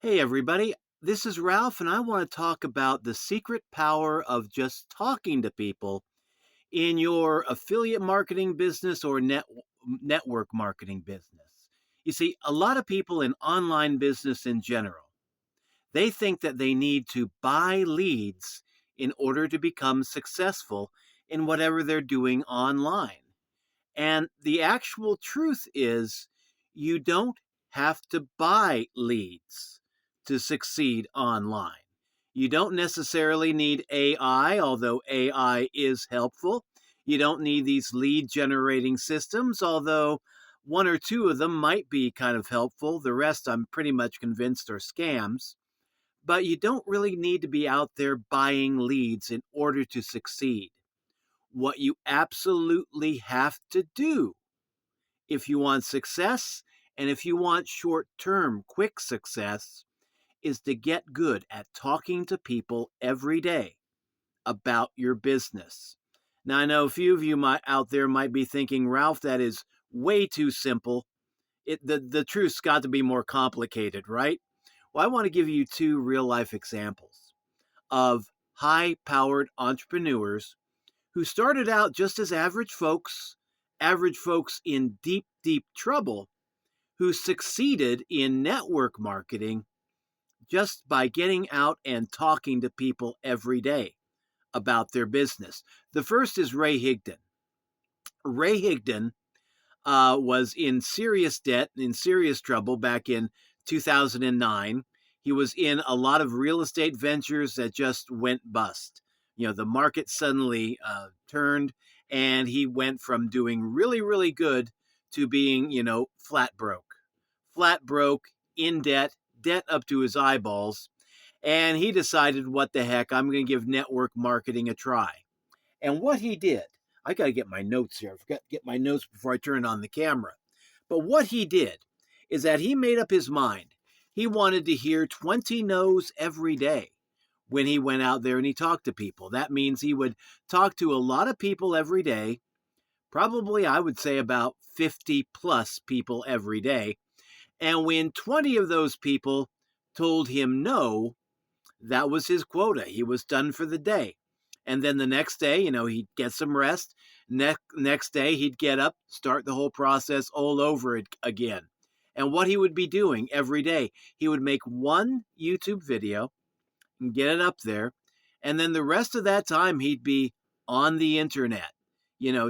Hey, everybody. This is Ralph, and I want to talk about the secret power of just talking to people in your affiliate marketing business or network marketing business. You see, a lot of people in online business in general, they think that they need to buy leads in order to become successful in whatever they're doing online. And the actual truth is, you don't have to buy leads to succeed online. You don't necessarily need AI, although AI is helpful. You don't need these lead generating systems, although one or two of them might be kind of helpful. The rest, I'm pretty much convinced, are scams. But you don't really need to be out there buying leads in order to succeed. What you absolutely have to do if you want success and if you want short term, quick success, is to get good at talking to people every day about your business. Now, I know a few of you out there might be thinking, Ralph, that is way too simple. The truth's got to be more complicated, right? Well, I want to give you two real life examples of high powered entrepreneurs who started out just as average folks in deep, deep trouble, who succeeded in network marketing just by getting out and talking to people every day about their business. The first is Ray Higdon. Ray Higdon was in serious debt, in serious trouble back in 2009. He was in a lot of real estate ventures that just went bust. The market suddenly turned, and he went from doing really, really good to being, flat broke. Flat broke, in debt, debt up to his eyeballs. And he decided, what the heck, I'm going to give network marketing a try. And what he did, I got to get my notes here. I forgot to get my notes before I turn on the camera. But what he did is that he made up his mind. He wanted to hear 20 no's every day when he went out there and he talked to people. That means he would talk to a lot of people every day, probably, I would say, about 50 plus people every day. And when 20 of those people told him no, that was his quota. He was done for the day. And then the next day, he'd get some rest. Next day, he'd get up, start the whole process all over again. And what he would be doing every day, he would make one YouTube video and get it up there. And then the rest of that time, he'd be on the internet,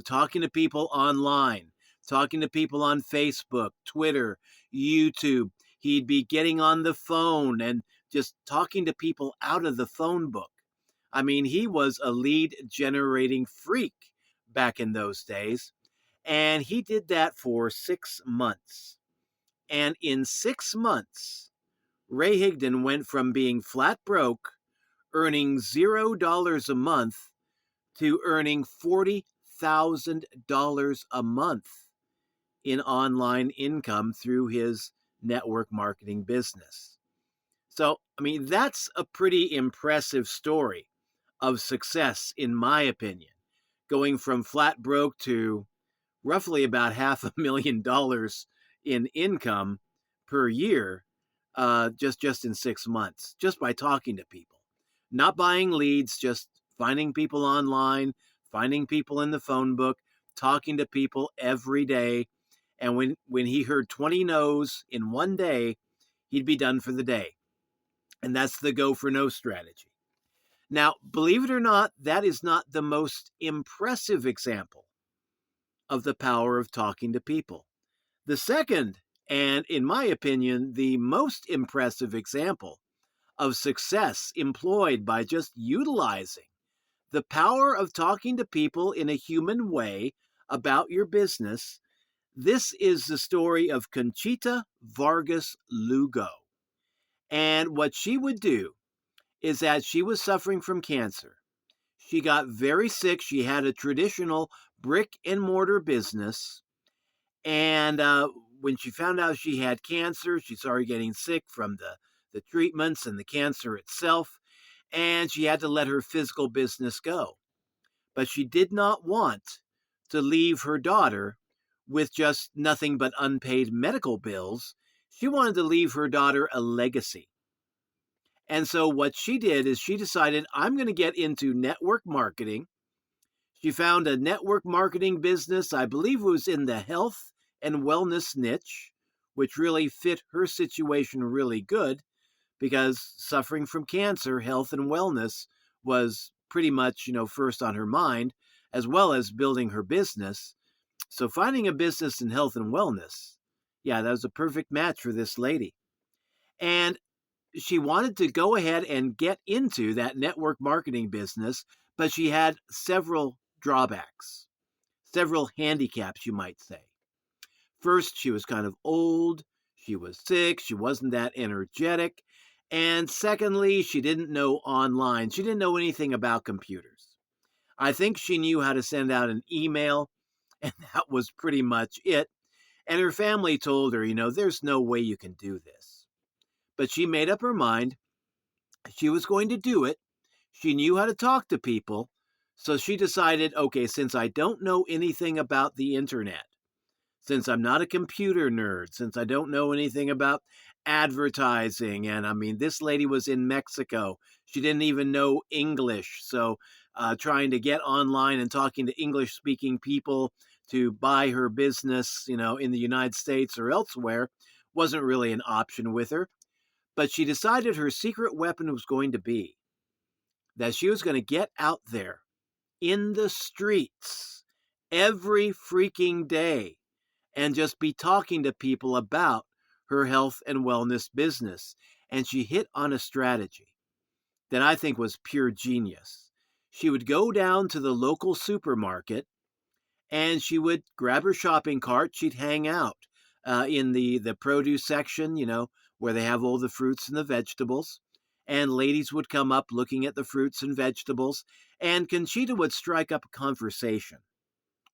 talking to people online, talking to people on Facebook, Twitter, YouTube. He'd be getting on the phone and just talking to people out of the phone book. I mean, he was a lead generating freak back in those days. And he did that for 6 months. And in 6 months, Ray Higdon went from being flat broke, earning $0 a month, to earning $40,000 a month in online income through his network marketing business. So, I mean, that's a pretty impressive story of success, in my opinion, going from flat broke to roughly about $500,000 in income per year, just in 6 months, just by talking to people, not buying leads, just finding people online, finding people in the phone book, talking to people every day. And when he heard 20 no's in one day, he'd be done for the day. And that's the go for no strategy. Now, believe it or not, that is not the most impressive example of the power of talking to people. The second, and in my opinion, the most impressive example of success employed by just utilizing the power of talking to people in a human way about your business. This is the story of Conchita Vargas Lugo. And what she would do is that she was suffering from cancer. She got very sick. She had a traditional brick and mortar business. And when she found out she had cancer, she started getting sick from the treatments and the cancer itself. And she had to let her physical business go. But she did not want to leave her daughter with just nothing but unpaid medical bills. She wanted to leave her daughter a legacy. And so what she did is she decided, I'm going to get into network marketing. She found a network marketing business, I believe it was in the health and wellness niche, which really fit her situation really good because suffering from cancer, health and wellness was pretty much, first on her mind, as well as building her business. So finding a business in health and wellness, yeah, that was a perfect match for this lady. And she wanted to go ahead and get into that network marketing business, but she had several drawbacks, several handicaps, you might say. First, she was kind of old, she was sick, she wasn't that energetic. And secondly, she didn't know online. She didn't know anything about computers. I think she knew how to send out an email, and that was pretty much it. And her family told her, there's no way you can do this. But she made up her mind. She was going to do it. She knew how to talk to people. So she decided, okay, since I don't know anything about the internet, since I'm not a computer nerd, since I don't know anything about advertising, and I mean, this lady was in Mexico. She didn't even know English. So trying to get online and talking to English speaking people to buy her business, in the United States or elsewhere wasn't really an option with her. But she decided her secret weapon was going to be that she was going to get out there in the streets every freaking day and just be talking to people about her health and wellness business. And she hit on a strategy that I think was pure genius. She would go down to the local supermarket and she would grab her shopping cart. She'd hang out in the produce section, where they have all the fruits and the vegetables. And ladies would come up looking at the fruits and vegetables. And Conchita would strike up a conversation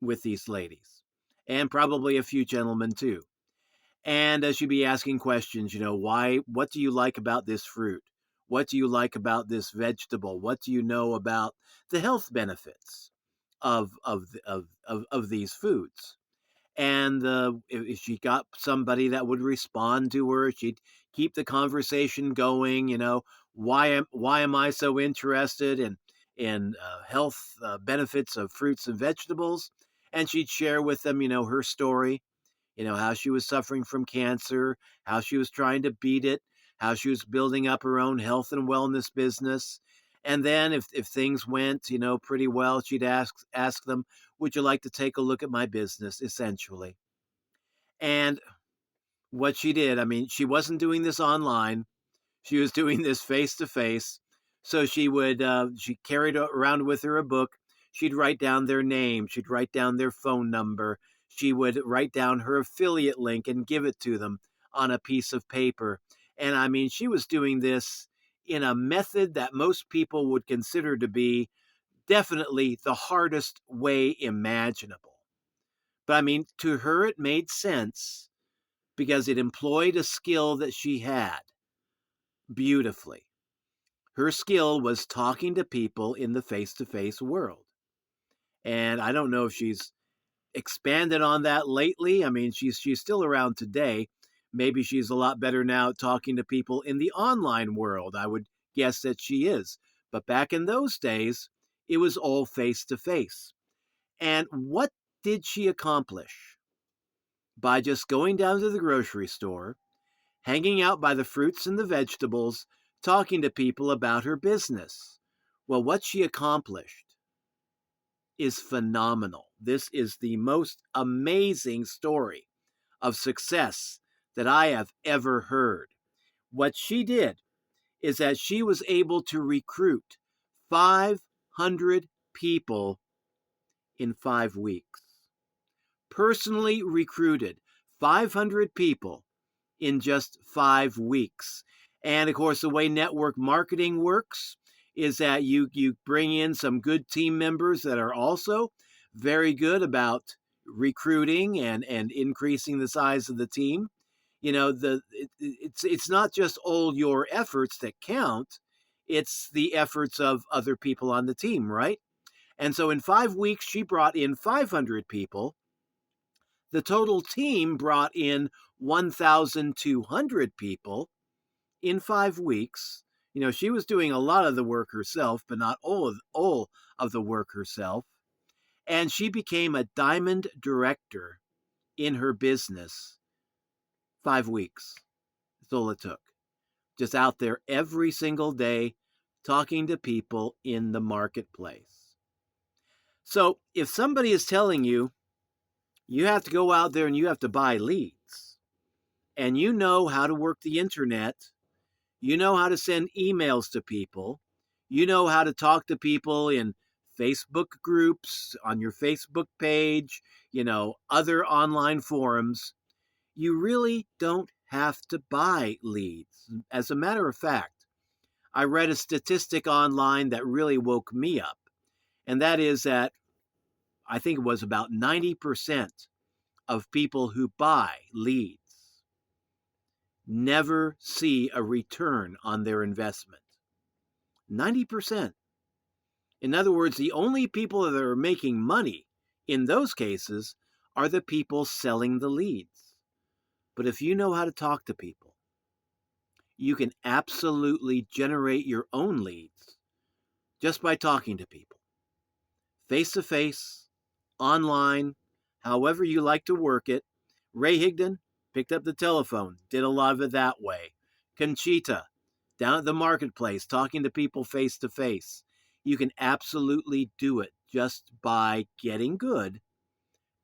with these ladies, and probably a few gentlemen too. And she'd be asking questions, what do you like about this fruit? What do you like about this vegetable? What do you know about the health benefits of these foods? And if she got somebody that would respond to her, she'd keep the conversation going. Why am I so interested in health benefits of fruits and vegetables? And she'd share with them, her story, how she was suffering from cancer, how she was trying to beat it, how she was building up her own health and wellness business. And then if things went, pretty well, she'd ask them, would you like to take a look at my business, essentially? And what she did, I mean, she wasn't doing this online. She was doing this face to face. So she carried around with her a book. She'd write down their name. She'd write down their phone number. She would write down her affiliate link and give it to them on a piece of paper. And I mean, she was doing this in a method that most people would consider to be definitely the hardest way imaginable. But I mean, to her, it made sense because it employed a skill that she had beautifully. Her skill was talking to people in the face to face world. And I don't know if she's expanded on that lately. I mean, she's still around today. Maybe she's a lot better now at talking to people in the online world. I would guess that she is. But back in those days, it was all face to face. And what did she accomplish? By just going down to the grocery store, hanging out by the fruits and the vegetables, talking to people about her business. Well, what she accomplished is phenomenal. This is the most amazing story of success that I have ever heard. What she did is that she was able to recruit 500 people in 5 weeks. Personally recruited 500 people in just 5 weeks. And of course, the way network marketing works is that you bring in some good team members that are also very good about recruiting and increasing the size of the team. It's not just all your efforts that count, it's the efforts of other people on the team, right? And so in 5 weeks, she brought in 500 people. The total team brought in 1,200 people in 5 weeks. She was doing a lot of the work herself, but not all of the work herself. And she became a diamond director in her business 5 weeks. That's all it took. Just out there every single day talking to people in the marketplace. So if somebody is telling you, you have to go out there and you have to buy leads, and you know how to work the internet, you know how to send emails to people, you know how to talk to people in Facebook groups, on your Facebook page, other online forums, you really don't have to buy leads. As a matter of fact, I read a statistic online that really woke me up, and that is that I think it was about 90% of people who buy leads never see a return on their investment. 90%. In other words, the only people that are making money in those cases are the people selling the leads. But if you know how to talk to people, you can absolutely generate your own leads just by talking to people. Face to face, online, however you like to work it. Ray Higdon picked up the telephone, did a lot of it that way. Conchita, down at the marketplace, talking to people face to face. You can absolutely do it just by getting good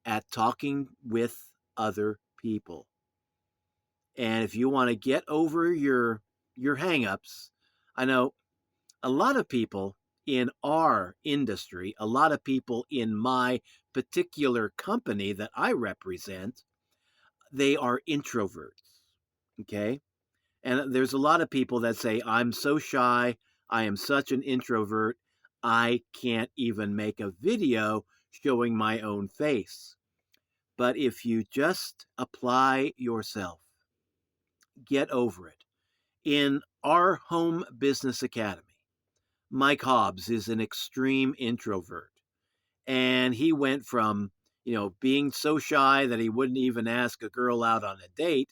at talking with other people. And if you want to get over your hangups, I know a lot of people in our industry, a lot of people in my particular company that I represent, they are introverts. Okay? And there's a lot of people that say, I'm so shy, I am such an introvert, I can't even make a video showing my own face. But if you just apply yourself, get over it. In our home business academy, Mike Hobbs is an extreme introvert. And he went from, being so shy that he wouldn't even ask a girl out on a date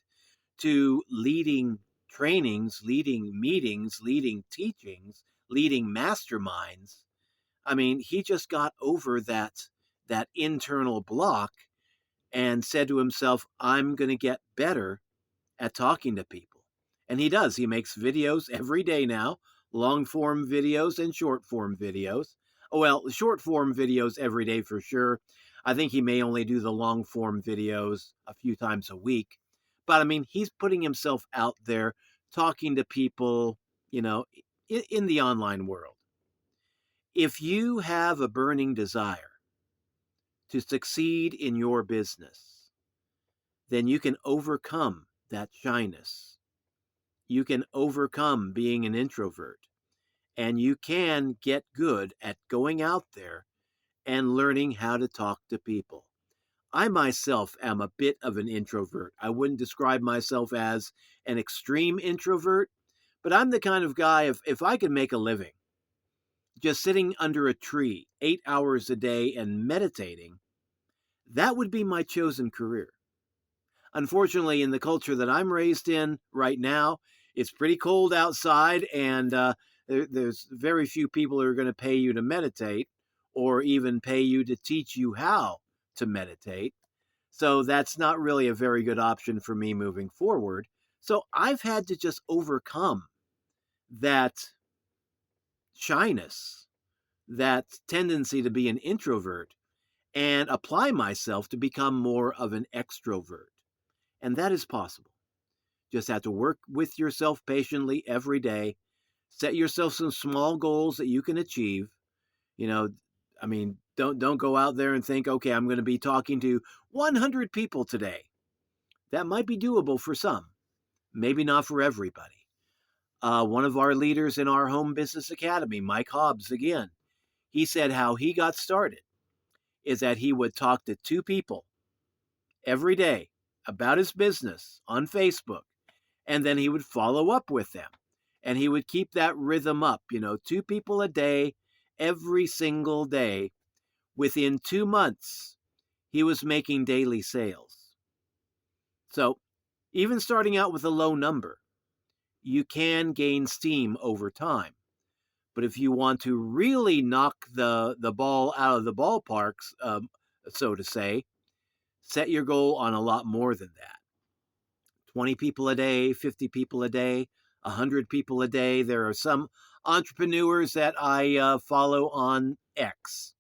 to leading trainings, leading meetings, leading teachings, leading masterminds. I mean, he just got over that internal block and said to himself, I'm going to get better at talking to people. And he does. He makes videos every day now, long form videos and short form videos. Well, short form videos every day for sure. I think he may only do the long form videos a few times a week. But I mean, he's putting himself out there talking to people, in the online world. If you have a burning desire to succeed in your business, then you can overcome that shyness. You can overcome being an introvert, and you can get good at going out there and learning how to talk to people. I myself am a bit of an introvert. I wouldn't describe myself as an extreme introvert, but I'm the kind of guy, if I could make a living just sitting under a tree 8 hours a day and meditating, that would be my chosen career. Unfortunately, in the culture that I'm raised in right now, it's pretty cold outside, and there's very few people who are going to pay you to meditate or even pay you to teach you how to meditate. So that's not really a very good option for me moving forward. So I've had to just overcome that shyness, that tendency to be an introvert, and apply myself to become more of an extrovert. And that is possible. Just have to work with yourself patiently every day. Set yourself some small goals that you can achieve. You know, I mean, don't go out there and think, okay, I'm going to be talking to 100 people today. That might be doable for some, maybe not for everybody. One of our leaders in our home business academy, Mike Hobbs, again, he said how he got started is that he would talk to 2 people every day about his business on Facebook, and then he would follow up with them. And he would keep that rhythm up, 2 people a day, every single day. Within 2 months, he was making daily sales. So even starting out with a low number, you can gain steam over time. But if you want to really knock the ball out of the ballparks, so to say, set your goal on a lot more than that. 20 people a day, 50 people a day, 100 people a day. There are some entrepreneurs that I follow on X.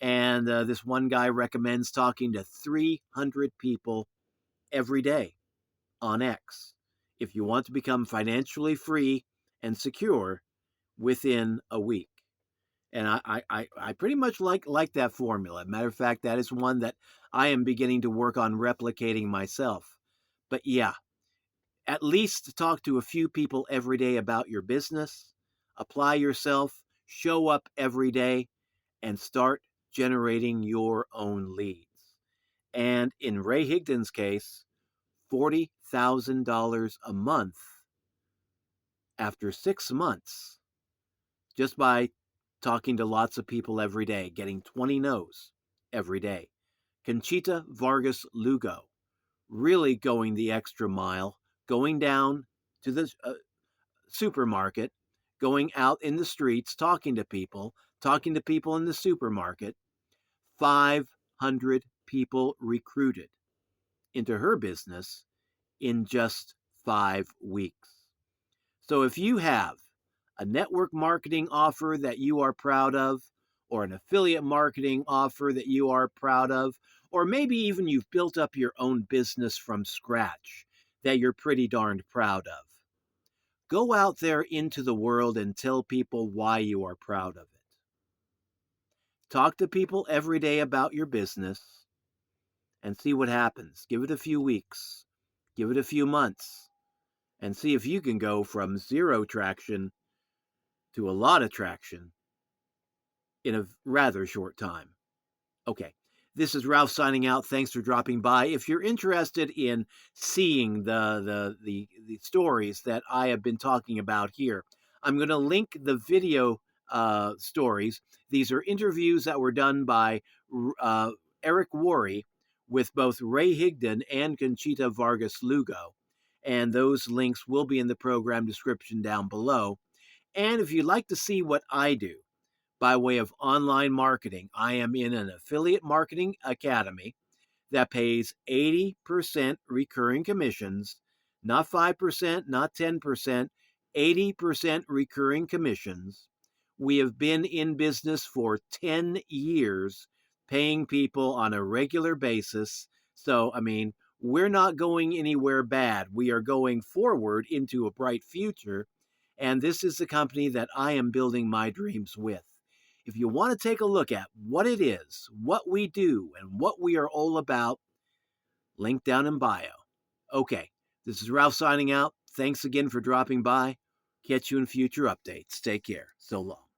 And this one guy recommends talking to 300 people every day on X if you want to become financially free and secure within a week. And I pretty much like that formula. Matter of fact, that is one that I am beginning to work on replicating myself. But yeah, at least talk to a few people every day about your business, apply yourself, show up every day, and start generating your own leads. And in Ray Higdon's case, $40,000 a month after 6 months, just by talking to lots of people every day, getting 20 no's every day. Conchita, Vargas, Lugo, really going the extra mile, going down to the supermarket, going out in the streets, talking to people in the supermarket. 500 people recruited into her business in just 5 weeks. So if you have a network marketing offer that you are proud of, or an affiliate marketing offer that you are proud of, or maybe even you've built up your own business from scratch that you're pretty darned proud of, go out there into the world and tell people why you are proud of it. Talk to people every day about your business and see what happens. Give it a few weeks, give it a few months, and see if you can go from zero traction to a lot of traction in a rather short time. Okay, this is Ralph signing out. Thanks for dropping by. If you're interested in seeing the stories that I have been talking about here, I'm going to link the video stories. These are interviews that were done by Eric Worre with both Ray Higdon and Conchita Vargas Lugo. And those links will be in the program description down below. And if you'd like to see what I do by way of online marketing, I am in an affiliate marketing academy that pays 80% recurring commissions, not 5%, not 10%, 80% recurring commissions. We have been in business for 10 years, paying people on a regular basis. So, we're not going anywhere bad. We are going forward into a bright future. And this is the company that I am building my dreams with. If you want to take a look at what it is, what we do, and what we are all about, link down in bio. Okay, this is Ralph signing out. Thanks again for dropping by. Catch you in future updates. Take care. So long.